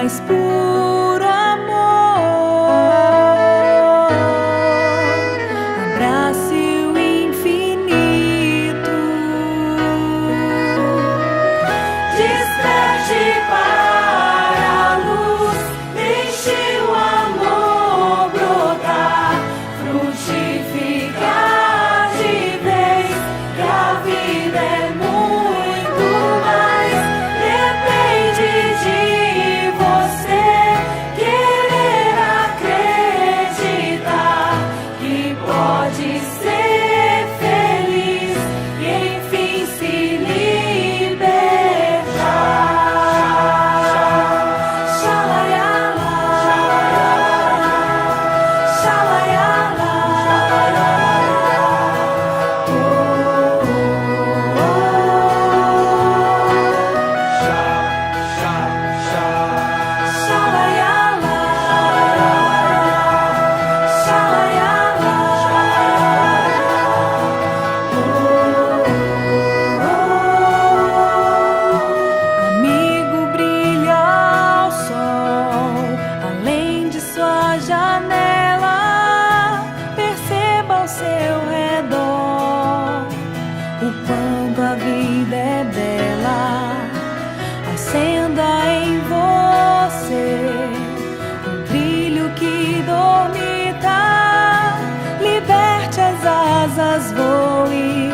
mais puro amor. Abrace o infinito, desperte para a luz, deixe o amor brotar, frutificar de vez, que a vida é muito mais. Depende de você querer acreditar que pode ser feliz e enfim se libertar. Shalayala, shalayala, shalayala, amigo, brilha ao sol, além de sua janela. Perceba ao seu redor o quanto a vida é bela. Acenda em você um brilho que dormita, liberte as asas, voe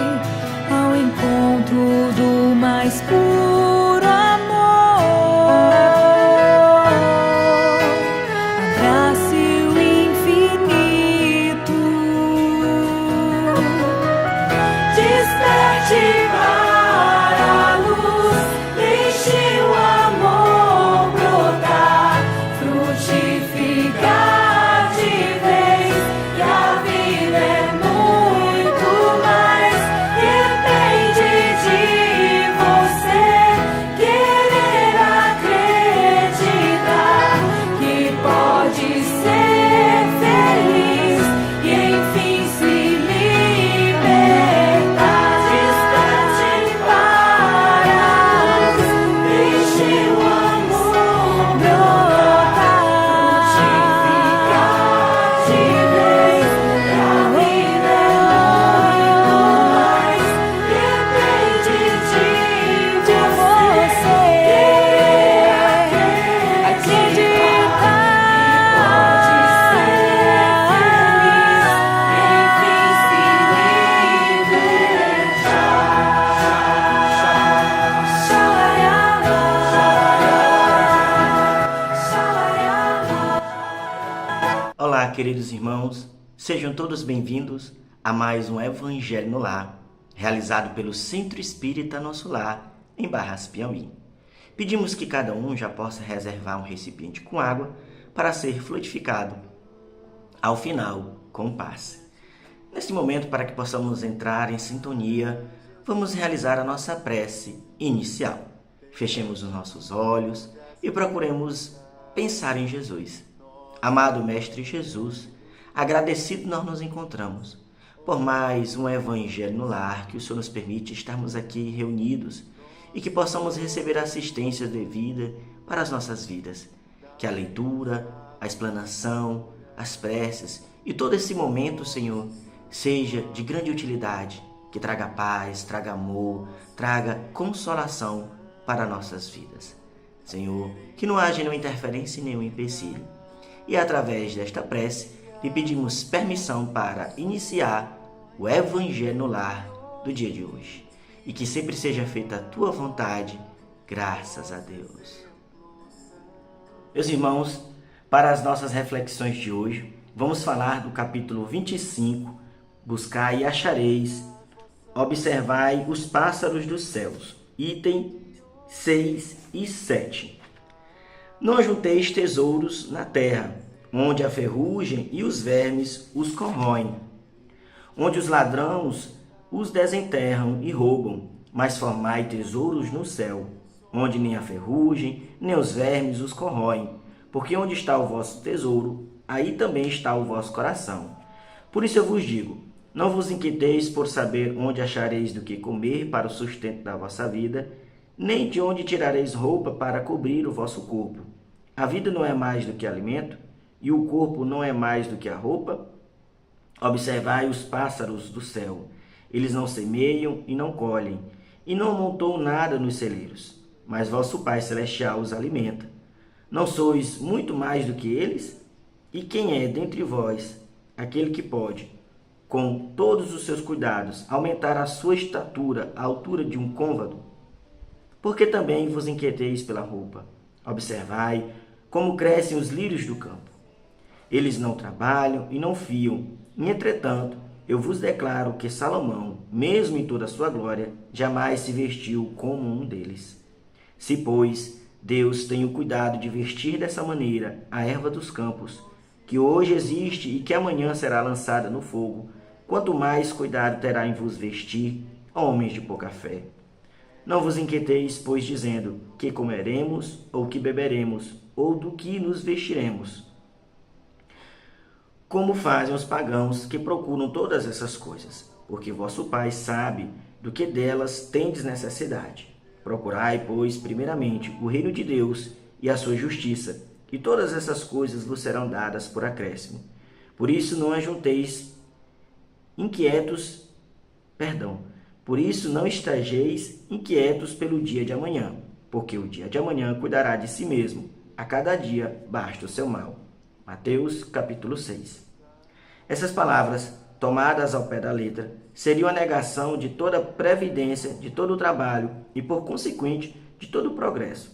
ao encontro do mais puro amor. Abrace o infinito, desperte para a luz, deixe o amor brotar, frutificar de vez, que a vida é muito mais. Depende de você querer acreditar que pode ser feliz e enfim se libertar. Desperte para a luz, deixe o amor brotar, frutificar de vez, que a vida é muito mais. Depende de você Olá, queridos irmãos, sejam todos bem-vindos a mais um Evangelho no Lar, realizado pelo Centro Espírita Nosso Lar, em Barras, Piauí. Pedimos que cada um já possa reservar um recipiente com água para ser fluidificado ao final com o passe. Neste momento, para que possamos entrar em sintonia, vamos realizar a nossa prece inicial. Fechemos os nossos olhos e procuremos pensar em Jesus. Amado Mestre Jesus, agradecido nós nos encontramos por mais um Evangelho no Lar, que o Senhor nos permite estarmos aqui reunidos e que possamos receber a assistência devida para as nossas vidas. Que a leitura, a explanação, as preces e todo esse momento, Senhor, seja de grande utilidade, que traga paz, traga amor, traga consolação para nossas vidas. Senhor, que não haja nenhuma interferência e nenhum empecilho. E através desta prece, lhe pedimos permissão para iniciar o Evangelho no Lar do dia de hoje. E que sempre seja feita a tua vontade, graças a Deus. Meus irmãos, para as nossas reflexões de hoje, vamos falar do capítulo 25, Buscai e achareis, observai os pássaros dos céus, item 6 e 7. Não ajunteis tesouros na terra, onde a ferrugem e os vermes os corroem, onde os ladrões os desenterram e roubam, mas formai tesouros no céu, onde nem a ferrugem, nem os vermes os corroem, porque onde está o vosso tesouro, aí também está o vosso coração. Por isso eu vos digo, não vos inquieteis por saber onde achareis do que comer para o sustento da vossa vida, nem de onde tirareis roupa para cobrir o vosso corpo. A vida não é mais do que alimento, e o corpo não é mais do que a roupa? Observai os pássaros do céu. Eles não semeiam e não colhem, e não amontoam nada nos celeiros, mas vosso Pai Celestial os alimenta. Não sois muito mais do que eles? E quem é dentre vós aquele que pode, com todos os seus cuidados, aumentar a sua estatura à altura de um côvado? Porque também vos inquieteis pela roupa. Observai como crescem os lírios do campo. Eles não trabalham e não fiam. E, entretanto, eu vos declaro que Salomão, mesmo em toda a sua glória, jamais se vestiu como um deles. Se, pois, Deus tem o cuidado de vestir dessa maneira a erva dos campos, que hoje existe e que amanhã será lançada no fogo, quanto mais cuidado terá em vos vestir, homens de pouca fé. Não vos inquieteis, pois, dizendo que comeremos, ou que beberemos, ou do que nos vestiremos, como fazem os pagãos que procuram todas essas coisas, porque vosso Pai sabe do que delas tendes necessidade. Procurai, pois, primeiramente o reino de Deus e a sua justiça, e todas essas coisas vos serão dadas por acréscimo. Por isso não ajunteis inquietos, por isso não estageis inquietos pelo dia de amanhã, porque o dia de amanhã cuidará de si mesmo. A cada dia basta o seu mal. Mateus, capítulo 6. Essas palavras, tomadas ao pé da letra, seriam a negação de toda previdência, de todo o trabalho e, por consequente, de todo o progresso.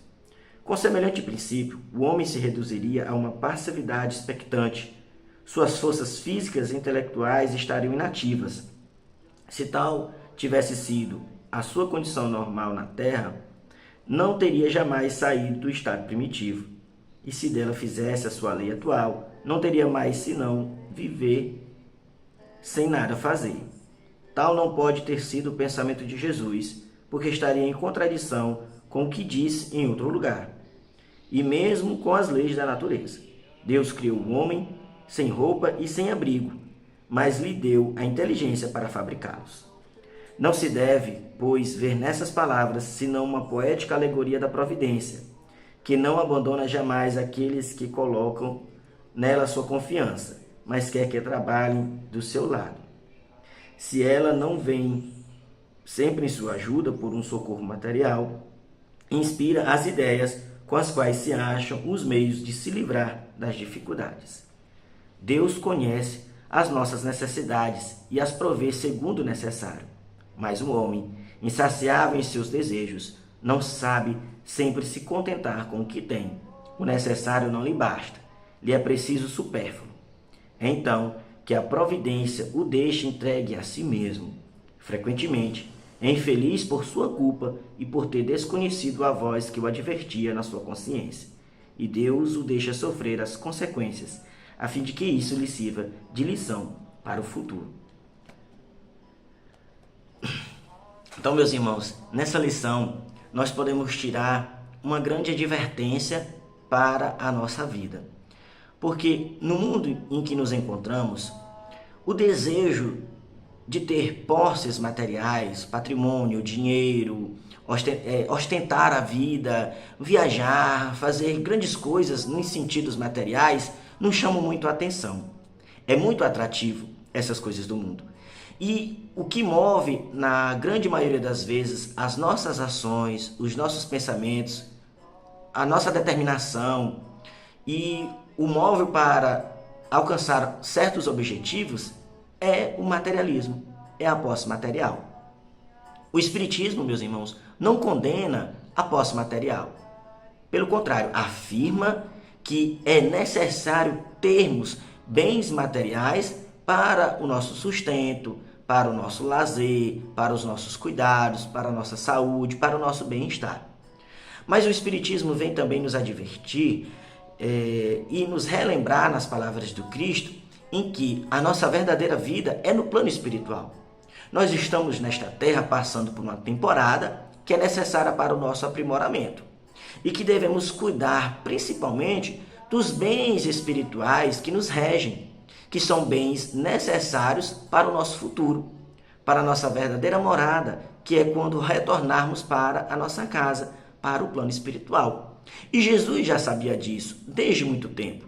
Com semelhante princípio, o homem se reduziria a uma passividade expectante. Suas forças físicas e intelectuais estariam inativas. Se tal tivesse sido a sua condição normal na Terra, não teria jamais saído do estado primitivo. E se dela fizesse a sua lei atual, não teria mais senão viver sem nada fazer. Tal não pode ter sido o pensamento de Jesus, porque estaria em contradição com o que disse em outro lugar, e mesmo com as leis da natureza. Deus criou o homem sem roupa e sem abrigo, mas lhe deu a inteligência para fabricá-los. Não se deve, pois, ver nessas palavras senão uma poética alegoria da providência, que não abandona jamais aqueles que colocam nela sua confiança, mas quer que trabalhem do seu lado. Se ela não vem sempre em sua ajuda por um socorro material, inspira as ideias com as quais se acham os meios de se livrar das dificuldades. Deus conhece as nossas necessidades e as provê segundo o necessário. Mas o homem, insaciável em seus desejos, não sabe sempre se contentar com o que tem. O necessário não lhe basta, lhe é preciso o supérfluo. É então que a providência o deixa entregue a si mesmo. Frequentemente, é infeliz por sua culpa e por ter desconhecido a voz que o advertia na sua consciência. E Deus o deixa sofrer as consequências, a fim de que isso lhe sirva de lição para o futuro. Então, meus irmãos, nessa lição nós podemos tirar uma grande advertência para a nossa vida. Porque no mundo em que nos encontramos, o desejo de ter posses materiais, patrimônio, dinheiro, ostentar a vida, viajar, fazer grandes coisas nos sentidos materiais, nos chamam muito a atenção. É muito atrativo essas coisas do mundo. E o que move, na grande maioria das vezes, as nossas ações, os nossos pensamentos, a nossa determinação e o móvel para alcançar certos objetivos é o materialismo, é a posse material. O Espiritismo, meus irmãos, não condena a posse material. Pelo contrário, afirma que é necessário termos bens materiais para o nosso sustento, para o nosso lazer, para os nossos cuidados, para a nossa saúde, para o nosso bem-estar. Mas o Espiritismo vem também nos advertir e nos relembrar nas palavras do Cristo em que a nossa verdadeira vida é no plano espiritual. Nós estamos nesta terra passando por uma temporada que é necessária para o nosso aprimoramento e que devemos cuidar principalmente dos bens espirituais que nos regem, que são bens necessários para o nosso futuro, para a nossa verdadeira morada, que é quando retornarmos para a nossa casa, para o plano espiritual. E Jesus já sabia disso desde muito tempo.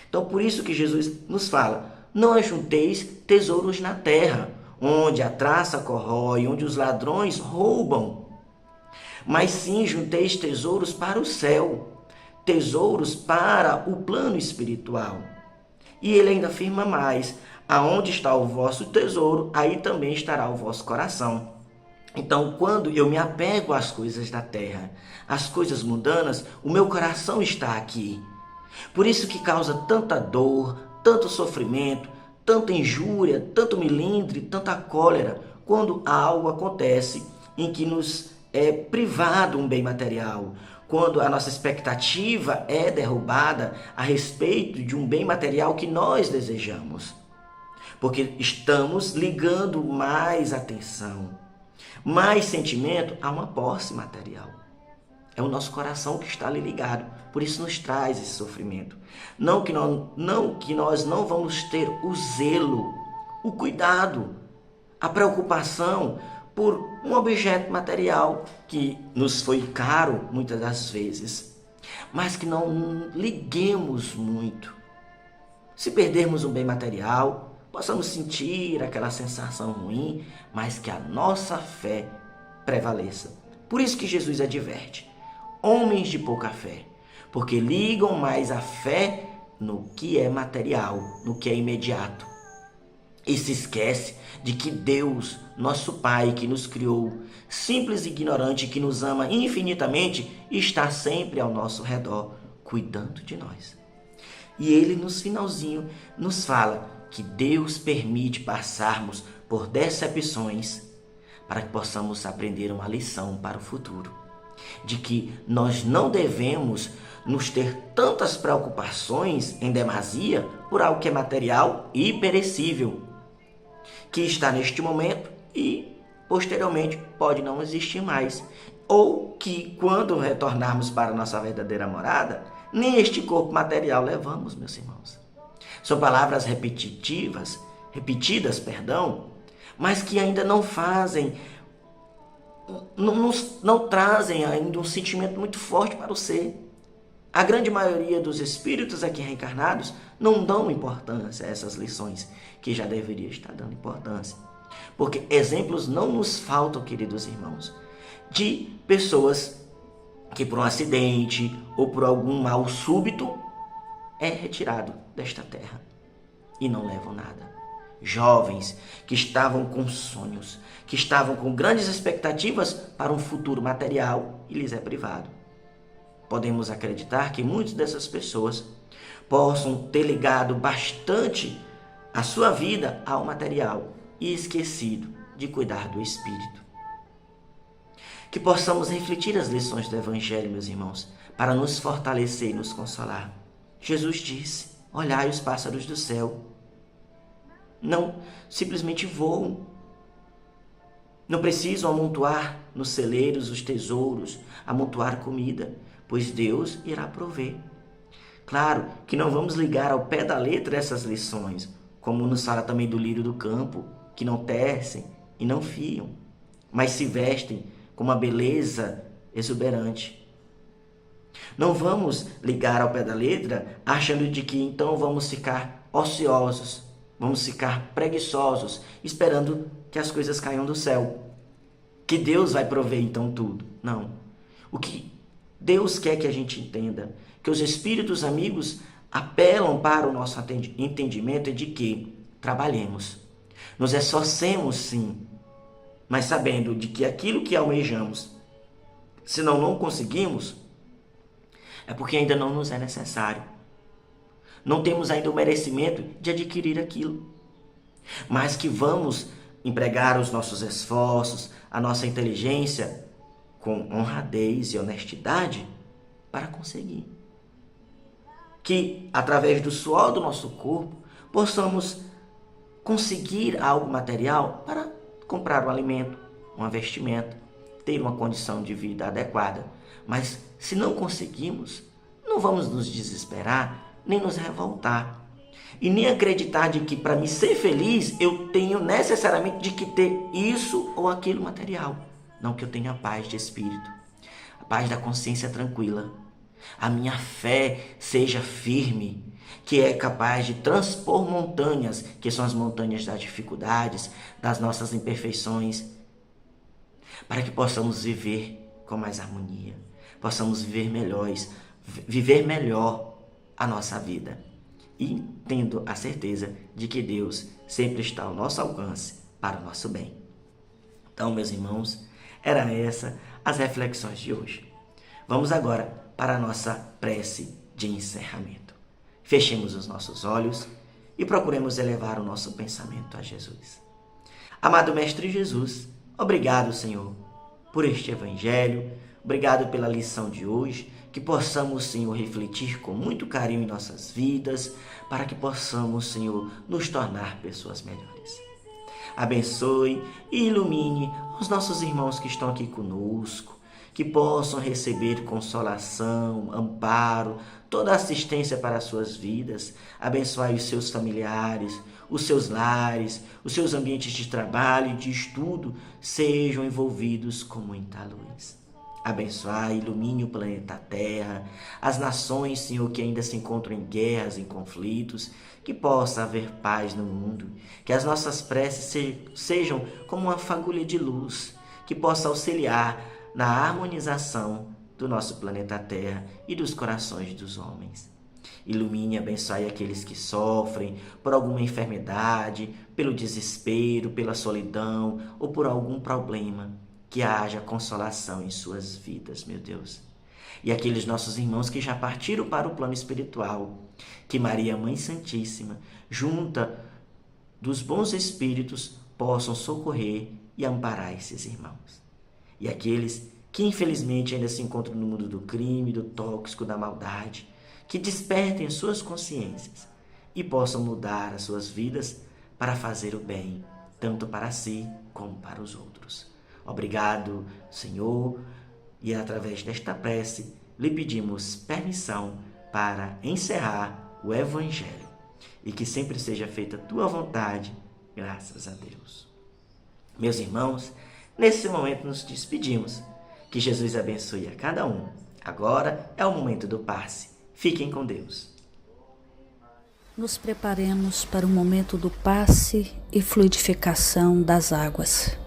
Então, por isso que Jesus nos fala: não ajunteis tesouros na terra, onde a traça corrói, onde os ladrões roubam, mas sim junteis tesouros para o céu, tesouros para o plano espiritual. E ele ainda afirma mais: aonde está o vosso tesouro, aí também estará o vosso coração. Então, quando eu me apego às coisas da terra, às coisas mundanas, o meu coração está aqui. Por isso que causa tanta dor, tanto sofrimento, tanta injúria, tanto melindre, tanta cólera, quando algo acontece em que nos é privado um bem material, quando a nossa expectativa é derrubada a respeito de um bem material que nós desejamos. Porque estamos ligando mais atenção, mais sentimento a uma posse material. É o nosso coração que está ali ligado, por isso nos traz esse sofrimento. Não que nós não vamos ter o zelo, o cuidado, a preocupação por um objeto material que nos foi caro muitas das vezes, mas que não liguemos muito. Se perdermos um bem material, possamos sentir aquela sensação ruim, mas que a nossa fé prevaleça. Por isso que Jesus adverte: homens de pouca fé, porque ligam mais a fé no que é material, no que é imediato. E se esquece de que Deus, nosso Pai, que nos criou, simples e ignorante, que nos ama infinitamente, está sempre ao nosso redor, cuidando de nós. E Ele, no finalzinho, nos fala que Deus permite passarmos por decepções para que possamos aprender uma lição para o futuro. De que nós não devemos nos ter tantas preocupações em demasia por algo que é material e perecível, que está neste momento e posteriormente pode não existir mais, ou que quando retornarmos para a nossa verdadeira morada, nem este corpo material levamos, meus irmãos. São palavras repetidas, mas que ainda não trazem ainda um sentimento muito forte para o ser. A grande maioria dos espíritos aqui reencarnados não dão importância a essas lições, que já deveria estar dando importância. Porque exemplos não nos faltam, queridos irmãos, de pessoas que por um acidente ou por algum mal súbito é retirado desta terra e não levam nada. Jovens que estavam com sonhos, que estavam com grandes expectativas para um futuro material e lhes é privado. Podemos acreditar que muitas dessas pessoas possam ter ligado bastante a sua vida ao material e esquecido de cuidar do espírito. Que possamos refletir as lições do Evangelho, meus irmãos, para nos fortalecer e nos consolar. Jesus disse: olhai os pássaros do céu. Não simplesmente voam. Não precisam amontoar nos celeiros os tesouros, amontoar comida, pois Deus irá prover. Claro que não vamos ligar ao pé da letra essas lições, como nos fala também do lírio do campo, que não tecem e não fiam, mas se vestem com uma beleza exuberante. Não vamos ligar ao pé da letra achando de que então vamos ficar ociosos, vamos ficar preguiçosos, esperando que as coisas caiam do céu, que Deus vai prover então tudo. Não. O que Deus quer que a gente entenda, que os espíritos amigos apelam para o nosso entendimento é de que trabalhemos, nos esforcemos sim, mas sabendo de que aquilo que almejamos, se não conseguimos, é porque ainda não nos é necessário. Não temos ainda o merecimento de adquirir aquilo, mas que vamos empregar os nossos esforços, a nossa inteligência com honradez e honestidade para conseguir. Que através do suor do nosso corpo possamos conseguir algo material para comprar um alimento, uma vestimenta, ter uma condição de vida adequada. Mas se não conseguimos, não vamos nos desesperar, nem nos revoltar. E nem acreditar de que para me ser feliz eu tenho necessariamente de que ter isso ou aquilo material. Não, que eu tenha paz de espírito. A paz da consciência tranquila. A minha fé seja firme, que é capaz de transpor montanhas, que são as montanhas das dificuldades, das nossas imperfeições, para que possamos viver com mais harmonia, possamos viver melhor a nossa vida. E tendo a certeza de que Deus sempre está ao nosso alcance para o nosso bem. Então, meus irmãos, eram essas as reflexões de hoje. Vamos agora para a nossa prece de encerramento. Fechemos os nossos olhos e procuremos elevar o nosso pensamento a Jesus. Amado Mestre Jesus, obrigado, Senhor, por este Evangelho, obrigado pela lição de hoje, que possamos, Senhor, refletir com muito carinho em nossas vidas, para que possamos, Senhor, nos tornar pessoas melhores. Abençoe e ilumine os nossos irmãos que estão aqui conosco, que possam receber consolação, amparo, toda assistência para as suas vidas. Abençoe os seus familiares, os seus lares, os seus ambientes de trabalho e de estudo sejam envolvidos com muita luz. Abençoe, ilumine o planeta Terra, as nações, Senhor, que ainda se encontram em guerras, em conflitos, que possa haver paz no mundo, que as nossas preces sejam como uma fagulha de luz, que possa auxiliar na harmonização do nosso planeta Terra e dos corações dos homens. Ilumine e abençoe aqueles que sofrem por alguma enfermidade, pelo desespero, pela solidão ou por algum problema. Que haja consolação em suas vidas, meu Deus. E aqueles nossos irmãos que já partiram para o plano espiritual, que Maria, Mãe Santíssima, junta dos bons espíritos, possam socorrer e amparar esses irmãos. E aqueles que infelizmente ainda se encontram no mundo do crime, do tóxico, da maldade, que despertem suas consciências e possam mudar as suas vidas para fazer o bem, tanto para si como para os outros. Obrigado, Senhor, e através desta prece lhe pedimos permissão para encerrar o Evangelho e que sempre seja feita a tua vontade, graças a Deus. Meus irmãos, nesse momento nos despedimos. Que Jesus abençoe a cada um. Agora é o momento do passe. Fiquem com Deus. Nos preparemos para o momento do passe e fluidificação das águas.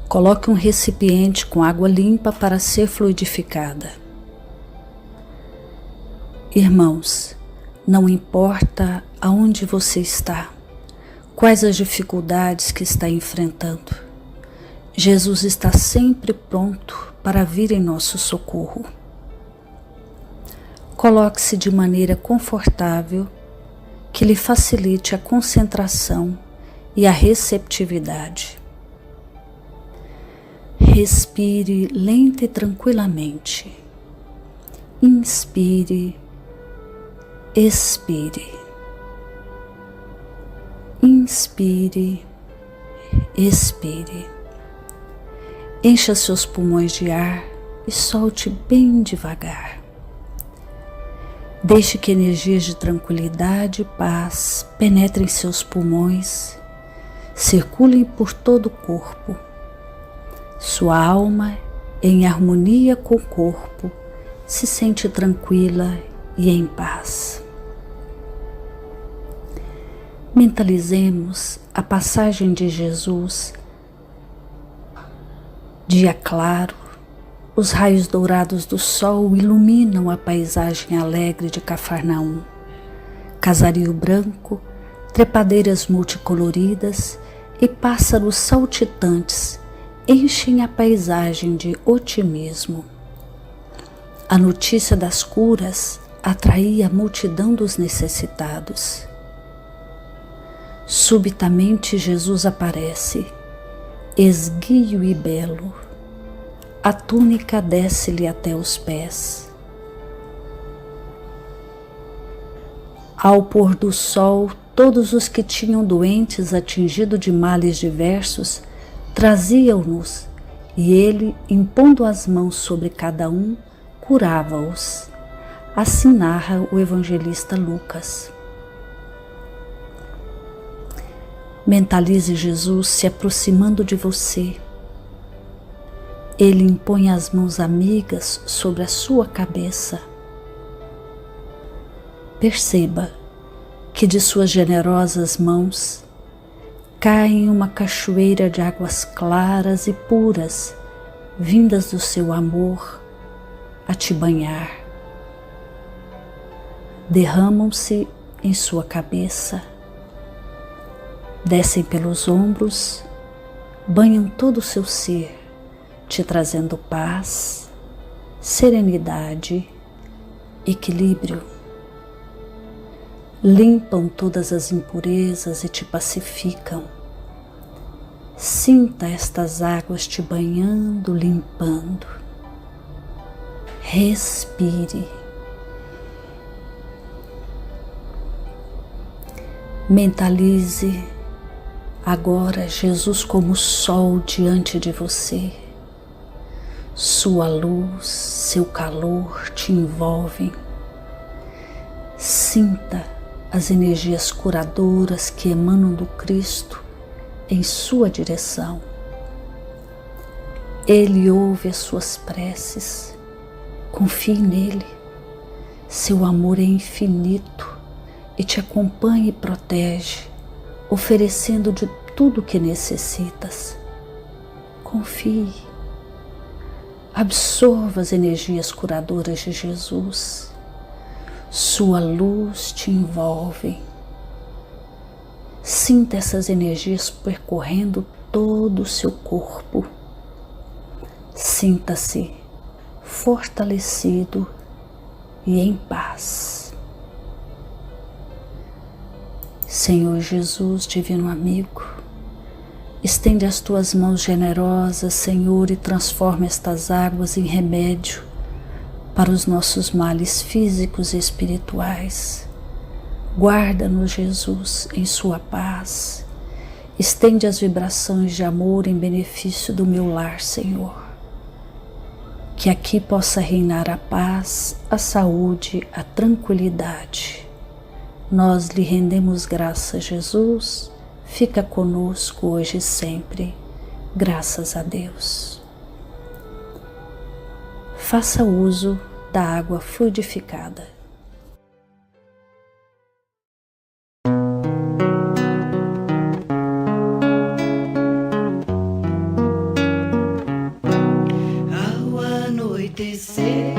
Coloque um recipiente com água limpa para ser fluidificada. Irmãos, não importa aonde você está, quais as dificuldades que está enfrentando, Jesus está sempre pronto para vir em nosso socorro. Coloque-se de maneira confortável, que lhe facilite a concentração e a receptividade. Respire lenta e tranquilamente. Inspire, expire. Inspire, expire. Encha seus pulmões de ar e solte bem devagar. Deixe que energias de tranquilidade e paz penetrem seus pulmões, circulem por todo o corpo. Sua alma, em harmonia com o corpo, se sente tranquila e em paz. Mentalizemos a passagem de Jesus. Dia claro, os raios dourados do sol iluminam a paisagem alegre de Cafarnaum. Casario branco, trepadeiras multicoloridas e pássaros saltitantes enchem a paisagem de otimismo. A notícia das curas atraía a multidão dos necessitados. Subitamente Jesus aparece, esguio e belo. A túnica desce-lhe até os pés. Ao pôr do sol, todos os que tinham doentes atingidos de males diversos traziam-nos, e ele, impondo as mãos sobre cada um, curava-os. Assim narra o evangelista Lucas. Mentalize Jesus se aproximando de você. Ele impõe as mãos amigas sobre a sua cabeça. Perceba que de suas generosas mãos cai uma cachoeira de águas claras e puras, vindas do seu amor a te banhar. Derramam-se em sua cabeça, descem pelos ombros, banham todo o seu ser, te trazendo paz, serenidade, equilíbrio. Limpam todas as impurezas e te pacificam. Sinta estas águas te banhando, limpando. Respire. Mentalize agora Jesus como sol diante de você. Sua luz, seu calor te envolvem. Sinta as energias curadoras que emanam do Cristo em sua direção. Ele ouve as suas preces. Confie nele. Seu amor é infinito e te acompanha e protege, oferecendo de tudo o que necessitas. Confie. Absorva as energias curadoras de Jesus. Sua luz te envolve. Sinta essas energias percorrendo todo o seu corpo. Sinta-se fortalecido e em paz. Senhor Jesus, divino amigo, estende as tuas mãos generosas, Senhor, e transforma estas águas em remédio para os nossos males físicos e espirituais. Guarda-nos, Jesus, em sua paz. Estende as vibrações de amor em benefício do meu lar, Senhor. Que aqui possa reinar a paz, a saúde, a tranquilidade. Nós lhe rendemos graças, Jesus. Fica conosco hoje e sempre. Graças a Deus. Faça uso da água fluidificada. Ao anoitecer,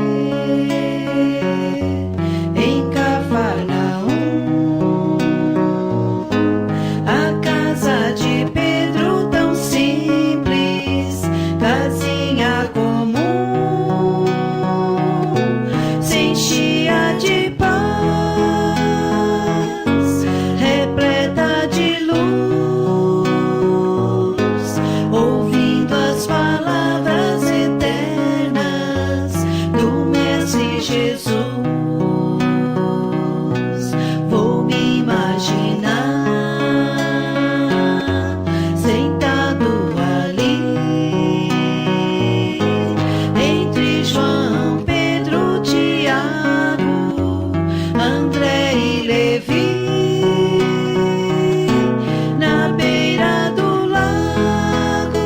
em Cafarnaum, a casa de Pedro tão simples, casinha comum, se enchia de paz, repleta de luz, ouvindo as palavras eternas do Mestre Jesus. Vou me imaginar sentado ali entre João, Pedro, Tiago, André e Levi, na beira do lago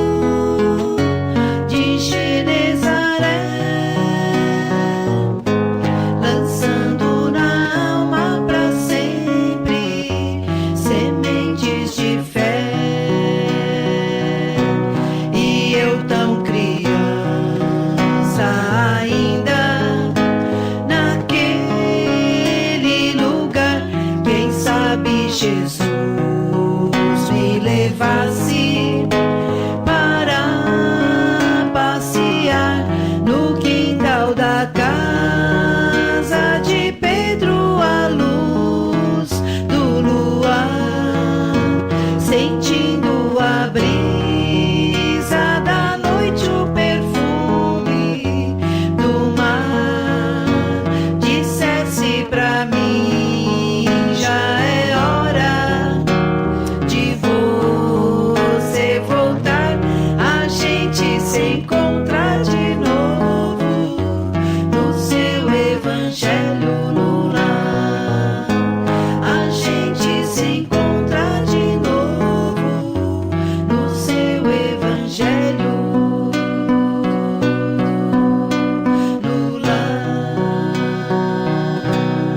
de Genezaré, lançando na alma para sempre sementes de fé. E eu tão criança ainda, naquele lugar, quem sabe Jesus